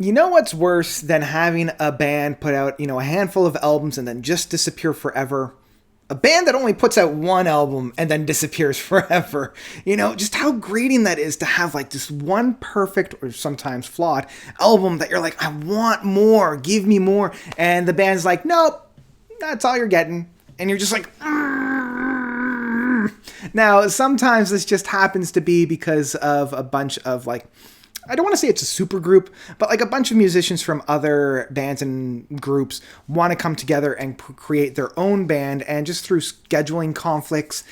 You know what's worse than having a band put out, a handful of albums and then just disappear forever? A band that only puts out one album and then disappears forever. Just how grating that is to have like this one perfect or sometimes flawed album that you're like, I want more, give me more. And the band's like, nope, that's all you're getting. And you're just like, Now, sometimes this just happens to be because of a bunch of like, I don't want to say it's a super group, but like a bunch of musicians from other bands and groups want to come together and create their own band, and just through scheduling conflicts,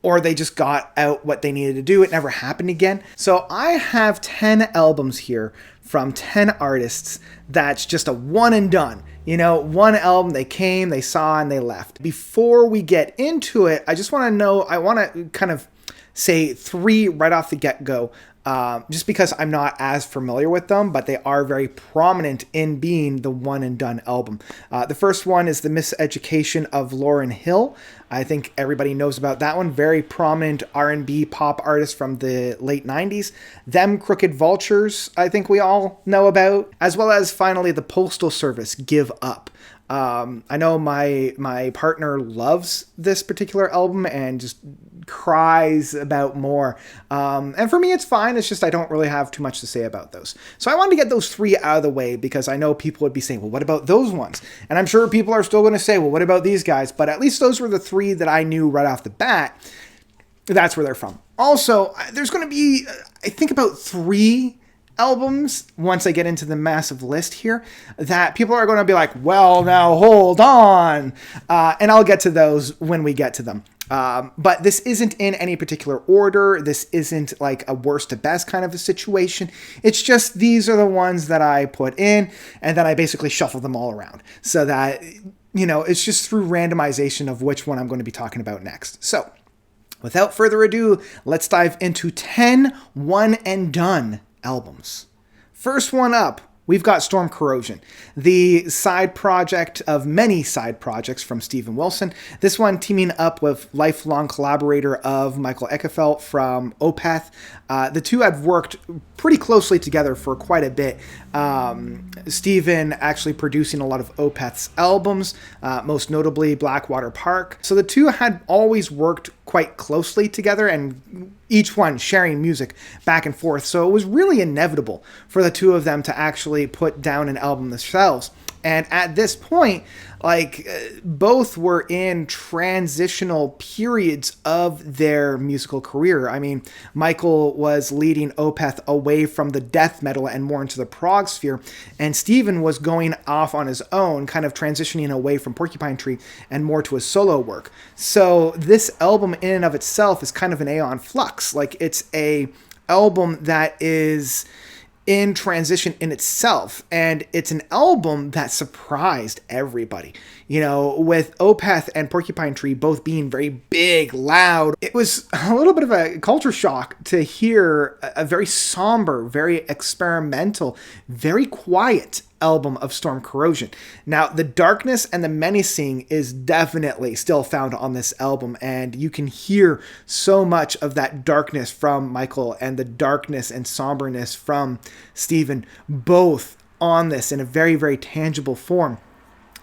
or they just got out what they needed to do. It never happened again. So I have 10 albums here from 10 artists that's just a one and done. One album, they came, they saw, and they left. Before we get into it, I want to kind of say 3 right off the get-go. Just because I'm not as familiar with them, but they are very prominent in being the one and done album. The first one is The Miseducation of Lauryn Hill. I think everybody knows about that one. Very prominent R&B pop artist from the late 90s. Them Crooked Vultures, I think we all know about. As well as finally The Postal Service, Give Up. I know my partner loves this particular album and just cries about more. And for me, it's fine. It's just I don't really have too much to say about those. So I wanted to get those 3 out of the way because I know people would be saying, well, what about those ones? And I'm sure people are still going to say, well, what about these guys? But at least those were the 3 that I knew right off the bat. That's where they're from. Also, there's going to be, I think, about 3 albums, once I get into the massive list here, that people are going to be like, well, now hold on. And I'll get to those when we get to them. But this isn't in any particular order. This isn't like a worst to best kind of a situation. It's just these are the ones that I put in, and then I basically shuffle them all around so that, it's just through randomization of which one I'm going to be talking about next. So without further ado, let's dive into 10 one and done albums. First one up, we've got Storm Corrosion, the side project of many side projects from Steven Wilson. This one teaming up with lifelong collaborator of Michael Ekefelt from Opeth. The two have worked pretty closely together for quite a bit. Steven actually producing a lot of Opeth's albums, most notably Blackwater Park. So the two had always worked quite closely together, and each one sharing music back and forth. So it was really inevitable for the two of them to actually put down an album themselves. And at this point, both were in transitional periods of their musical career. I mean, Michael was leading Opeth away from the death metal and more into the prog sphere, and Steven was going off on his own, kind of transitioning away from Porcupine Tree and more to his solo work. So this album in and of itself is kind of an aeon flux. It's a album that is in transition in itself, and it's an album that surprised everybody. With Opeth and Porcupine Tree both being very big, loud, it was a little bit of a culture shock to hear a very somber, very experimental, very quiet album of Storm Corrosion. Now, the darkness and the menacing is definitely still found on this album, and you can hear so much of that darkness from Michael and the darkness and somberness from Steven, both on this in a very, very tangible form.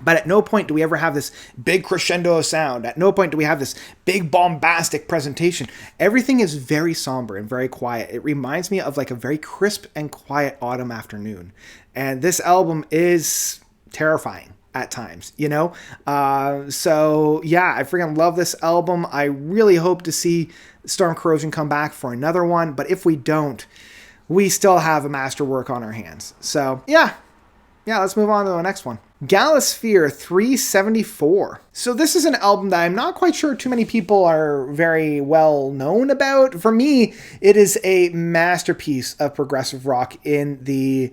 But at no point do we ever have this big crescendo sound. At no point do we have this big bombastic presentation. Everything is very somber and very quiet. It reminds me of a very crisp and quiet autumn afternoon. And this album is terrifying at times, So yeah, I freaking love this album. I really hope to see Storm Corrosion come back for another one. But if we don't, we still have a masterwork on our hands. So yeah, let's move on to the next one. Galasphere 374. So this is an album that I'm not quite sure too many people are very well known about. For me, it is a masterpiece of progressive rock in the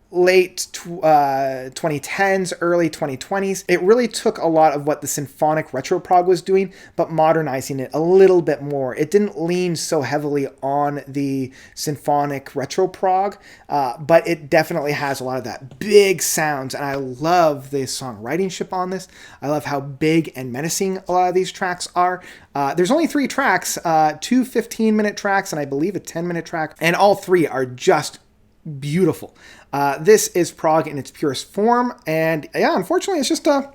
late 2010s, early 2020s. It really took a lot of what the symphonic retro prog was doing, but modernizing it a little bit more. It didn't lean so heavily on the symphonic retro prog, but it definitely has a lot of that big sounds, and I love the songwriting on this. I love how big and menacing a lot of these tracks are. There's only 3 tracks, 2 15-minute tracks, and I believe a 10-minute track, and all 3 are just beautiful. This is prog in its purest form, and yeah, unfortunately, it's just a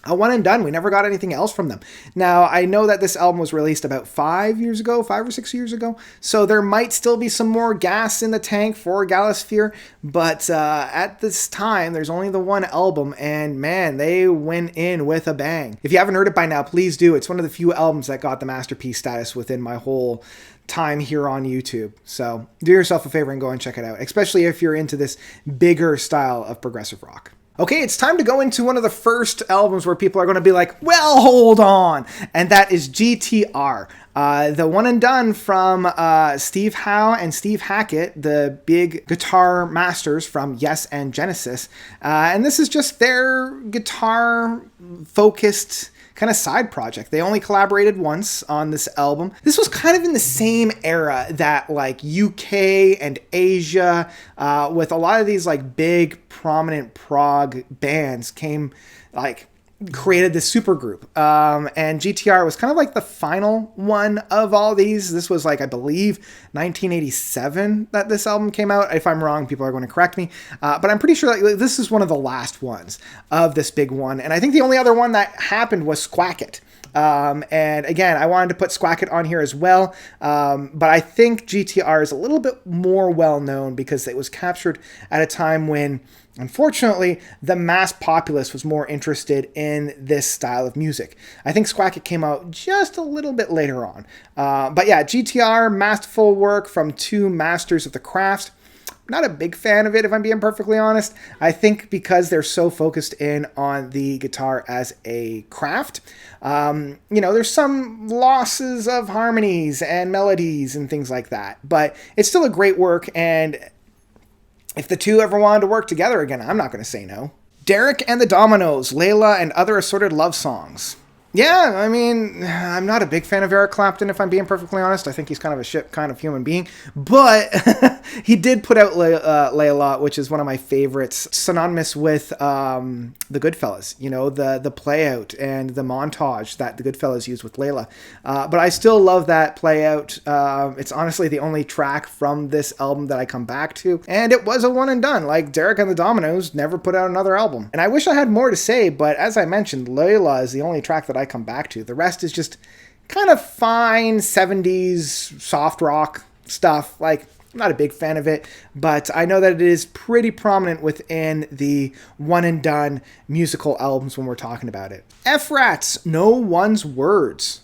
one and done. We never got anything else from them. Now, I know that this album was released about 5 or 6 years ago, so there might still be some more gas in the tank for Galasphere, but at this time, there's only the one album, and man, they went in with a bang. If you haven't heard it by now, please do. It's one of the few albums that got the masterpiece status within my whole time here on YouTube. So do yourself a favor and go and check it out, especially if you're into this bigger style of progressive rock. Okay, it's time to go into one of the first albums where people are going to be like, well, hold on. And that is GTR. The one and done from Steve Howe and Steve Hackett, the big guitar masters from Yes and Genesis. And this is just their guitar-focused kind of side project. They only collaborated once on this album. This was kind of in the same era that like UK and Asia, with a lot of these like big prominent prog bands created this supergroup. And GTR was kind of like the final one of all these. This was like, I believe, 1987 that this album came out. If I'm wrong, people are going to correct me. But I'm pretty sure that this is one of the last ones of this big one. And I think the only other one that happened was Squack It. And again, I wanted to put Squack It on here as well. But I think GTR is a little bit more well known because it was captured at a time when, unfortunately, the mass populace was more interested in this style of music. I think Squack It came out just a little bit later on. But yeah, GTR, masterful work from two masters of the craft. Not a big fan of it, if I'm being perfectly honest. I think because they're so focused in on the guitar as a craft, there's some losses of harmonies and melodies and things like that. But it's still a great work, and if the two ever wanted to work together again, I'm not going to say no. Derek and the Dominos, Layla and Other Assorted Love Songs. Yeah, I mean, I'm not a big fan of Eric Clapton, if I'm being perfectly honest. I think he's kind of a shit kind of human being. But he did put out Layla, which is one of my favorites, synonymous with the Goodfellas. You know, the play out and the montage that the Goodfellas used with Layla. But I still love that play out. It's honestly the only track from this album that I come back to. And it was a one and done. Like, Derek and the Dominos never put out another album. And I wish I had more to say, but as I mentioned, Layla is the only track that I come back to. The rest is just kind of fine 70s soft rock stuff. Like, I'm not a big fan of it, but I know that it is pretty prominent within the one and done musical albums when we're talking about it. F-Rats, No One's Words.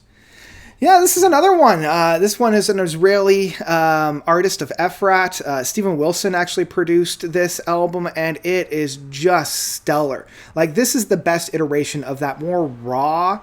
Yeah, this is another one. This one is an Israeli artist of F-Rat. Steven Wilson actually produced this album, and it is just stellar. Like, this is the best iteration of that more raw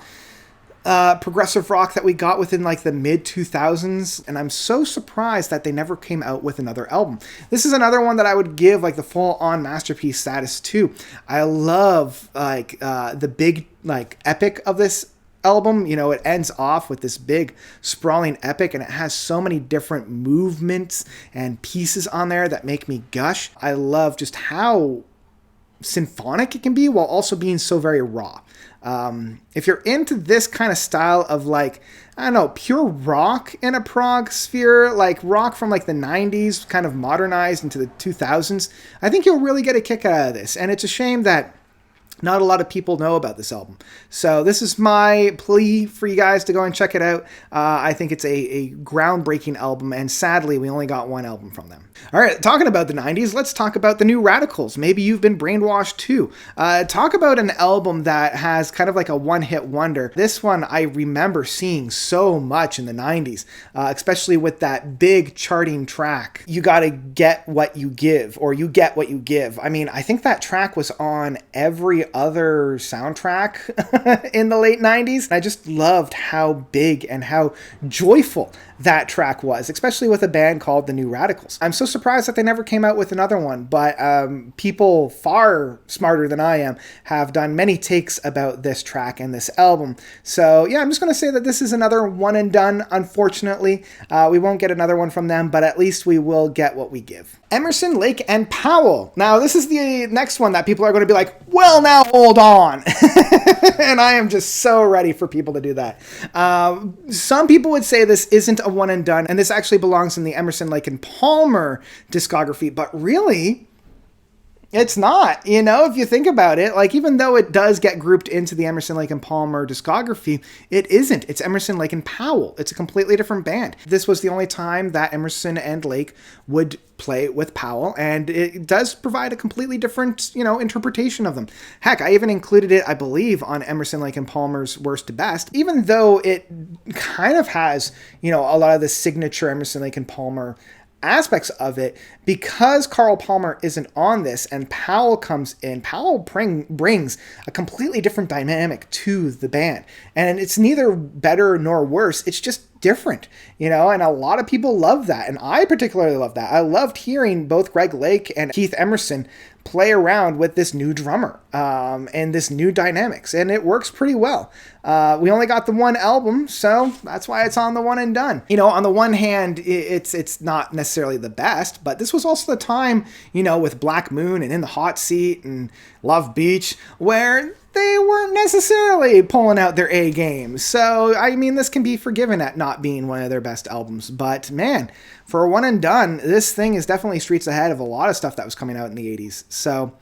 progressive rock that we got within like the mid-2000s, and I'm so surprised that they never came out with another album. This is another one that I would give like the full-on masterpiece status to. I love like the big like epic of this album. You know, it ends off with this big sprawling epic, and it has so many different movements and pieces on there that make me gush. I love just how symphonic it can be while also being so very raw. If you're into this kind of style of like, I don't know, pure rock in a prog sphere, like rock from like the 90s kind of modernized into the 2000s, I think you'll really get a kick out of this. And it's a shame that not a lot of people know about this album. So this is my plea for you guys to go and check it out. I think it's a groundbreaking album, and sadly, we only got one album from them. All right, talking about the 90s, let's talk about the New Radicals. Maybe you've been brainwashed too. Talk about an album that has kind of like a one-hit wonder. This one I remember seeing so much in the 90s, especially with that big charting track, You Gotta Get What You Give, or You Get What You Give. I mean, I think that track was on every other soundtrack in the late 90s. I just loved how big and how joyful that track was, especially with a band called the New Radicals. I'm so surprised that they never came out with another one, but people far smarter than I am have done many takes about this track and this album. So yeah, I'm just going to say that this is another one and done, unfortunately. We won't get another one from them, but at least we will get what we give. Emerson, Lake and Powell. Now, this is the next one that people are going to be like, well, now hold on. And I am just so ready for people to do that. Some people would say this isn't a one and done, and this actually belongs in the Emerson, Lake and Palmer discography, but really, it's not. You know, if you think about it, like, even though it does get grouped into the Emerson, Lake and Palmer discography, it isn't. It's Emerson, Lake and Powell. It's a completely different band. This was the only time that Emerson and Lake would play with Powell, and it does provide a completely different, you know, interpretation of them. Heck, I even included it, I believe, on Emerson, Lake and Palmer's Worst to Best, even though it kind of has, you know, a lot of the signature Emerson, Lake and Palmer aspects of it. Because Carl Palmer isn't on this and Powell comes in, Powell brings a completely different dynamic to the band, and it's neither better nor worse. It's just different, you know, and a lot of people love that, and I particularly love that. I loved hearing both Greg Lake and Keith Emerson play around with this new drummer and this new dynamics, and it works pretty well. We only got the one album, so that's why it's on the one and done. You know, on the one hand, it's not necessarily the best, but this was also the time, you know, with Black Moon and In the Hot Seat and Love Beach, where they weren't necessarily pulling out their A game. So, I mean, this can be forgiven at not being one of their best albums. But, man, for a one and done, this thing is definitely streets ahead of a lot of stuff that was coming out in the 80s. So,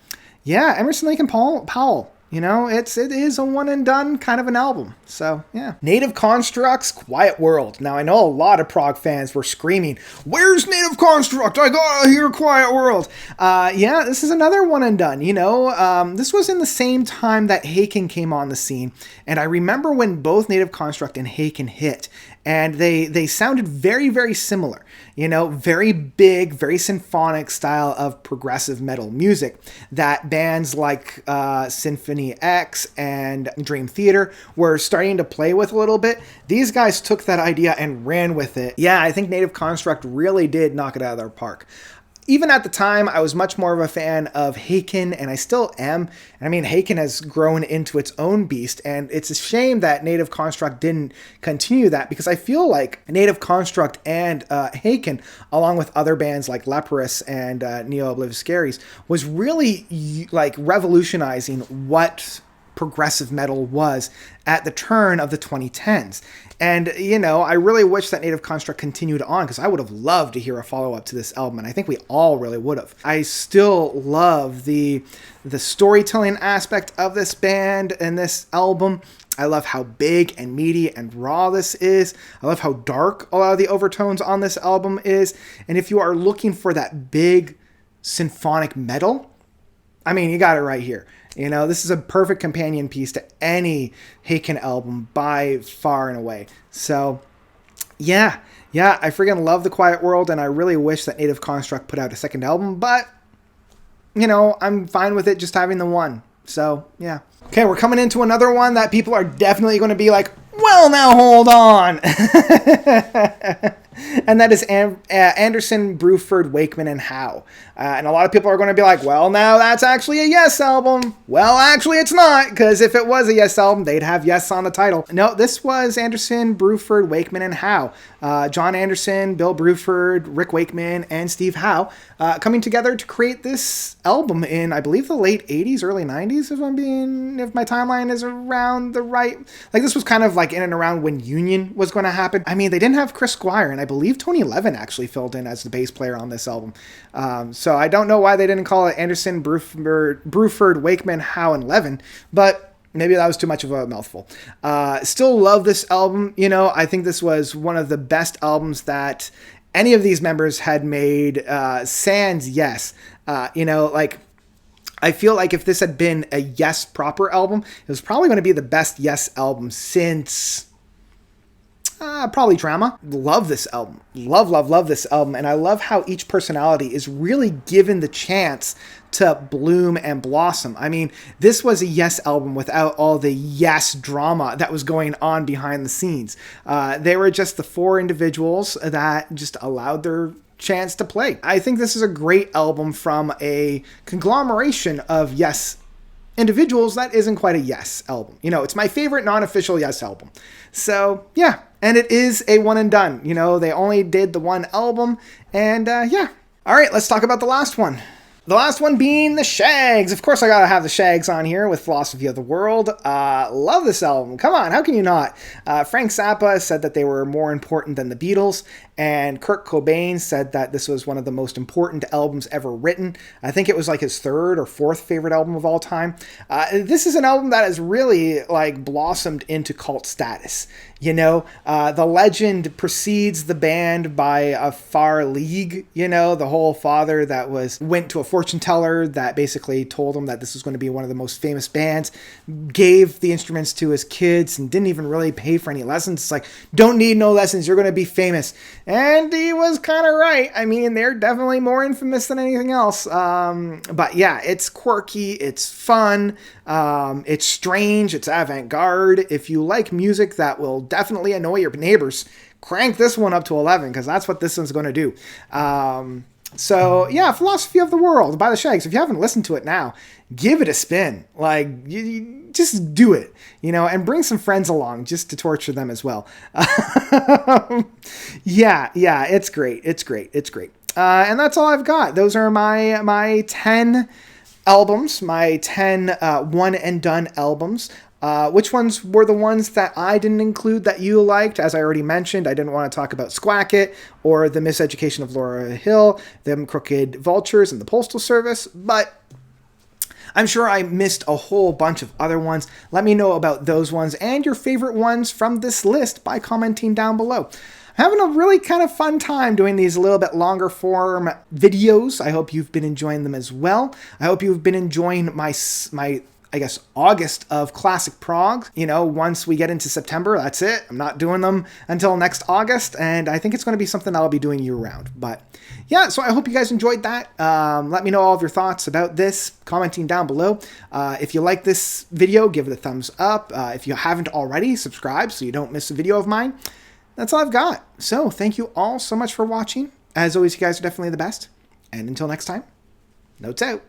yeah, Emerson, Lake and Powell. You know, it is a one and done kind of an album. So, yeah. Native Construct's Quiet World. Now, I know a lot of prog fans were screaming, "Where's Native Construct? I gotta hear Quiet World." Yeah, this is another one and done. You know, this was in the same time that Haken came on the scene. And I remember when both Native Construct and Haken hit. And they sounded very, very similar. You know, very big, very symphonic style of progressive metal music that bands like Symphony X and Dream Theater were starting to play with a little bit. These guys took that idea and ran with it. Yeah, I think Native Construct really did knock it out of their park. Even at the time, I was much more of a fan of Haken, and I still am. And I mean, Haken has grown into its own beast, and it's a shame that Native Construct didn't continue that, because I feel like Native Construct and Haken, along with other bands like Leprous and Neo Obliviscaris, was really like revolutionizing what progressive metal was at the turn of the 2010s. And, you know, I really wish that Native Construct continued on, because I would have loved to hear a follow-up to this album, and I think we all really would have. I still love the storytelling aspect of this band and this album. I love how big and meaty and raw this is. I love how dark a lot of the overtones on this album is. And if you are looking for that big symphonic metal, I mean, you got it right here. You know, this is a perfect companion piece to any Haken album by far and away. So, yeah, I freaking love The Quiet World, and I really wish that Native Construct put out a second album, but, you know, I'm fine with it just having the one. So, yeah. Okay, we're coming into another one that people are definitely going to be like, well, now hold on. And that is Anderson, Bruford, Wakeman, and Howe. And a lot of people are going to be like, well, now that's actually a Yes album. Well, actually, it's not, because if it was a Yes album, they'd have Yes on the title. No, this was Anderson, Bruford, Wakeman, and Howe. John Anderson, Bill Bruford, Rick Wakeman, and Steve Howe coming together to create this album in, I believe, the late 80s, early 90s, if my timeline is around the right. Like, this was kind of like in and around when Union was going to happen. I mean, they didn't have Chris Squire, and I believe Tony Levin actually filled in as the bass player on this album. So I don't know why they didn't call it Anderson, Bruford, Wakeman, Howe, and Levin, but maybe that was too much of a mouthful. Still love this album. You know, I think this was one of the best albums that any of these members had made, sans Yes. You know, like, I feel like if this had been a Yes proper album, it was probably going to be the best Yes album since probably Drama. Love this album. Love this album. And I love how each personality is really given the chance to bloom and blossom. I mean, this was a Yes album without all the Yes drama that was going on behind the scenes. They were just the four individuals that just allowed their chance to play. I think this is a great album from a conglomeration of Yes individuals that isn't quite a Yes album. You know, it's my favorite non-official Yes album. So, yeah. And it is a one and done. You know, they only did the one album. And, yeah. All right, let's talk about the last one. The last one being the Shags. Of course, I gotta have the Shags on here with Philosophy of the World. Love this album. Come on, how can you not? Frank Zappa said that they were more important than the Beatles, and Kurt Cobain said that this was one of the most important albums ever written. I think it was like his third or fourth favorite album of all time. This is an album that has really like blossomed into cult status. You know, the legend precedes the band by a far league. You know, the whole father that went to a fortune teller that basically told him that this was going to be one of the most famous bands, gave the instruments to his kids and didn't even really pay for any lessons. It's like, don't need no lessons, you're going to be famous. And he was kind of right. I mean, they're definitely more infamous than anything else. But yeah, it's quirky, it's fun, it's strange, it's avant-garde. If you like music that will definitely annoy your neighbors, crank this one up to 11, because that's what this one's going to do. So yeah, Philosophy of the World by the Shags. If you haven't listened to it now, give it a spin. Like, you just do it, you know, and bring some friends along just to torture them as well. Yeah, it's great. It's great. And that's all I've got. Those are my 10 albums, my 10 one and done albums. Which ones were the ones that I didn't include that you liked? As I already mentioned, I didn't want to talk about Squack It or The Miseducation of Laura Hill, Them Crooked Vultures, and The Postal Service, but I'm sure I missed a whole bunch of other ones. Let me know about those ones and your favorite ones from this list by commenting down below. I'm having a really kind of fun time doing these a little bit longer form videos. I hope you've been enjoying them as well. I hope you've been enjoying my I guess, August of classic prog. You know, once we get into September, that's it. I'm not doing them until next August, and I think it's going to be something I'll be doing year-round. But yeah, so I hope you guys enjoyed that. Let me know all of your thoughts about this, commenting down below. If you like this video, give it a thumbs up. If you haven't already, subscribe so you don't miss a video of mine. That's all I've got. So thank you all so much for watching. As always, you guys are definitely the best. And until next time, notes out.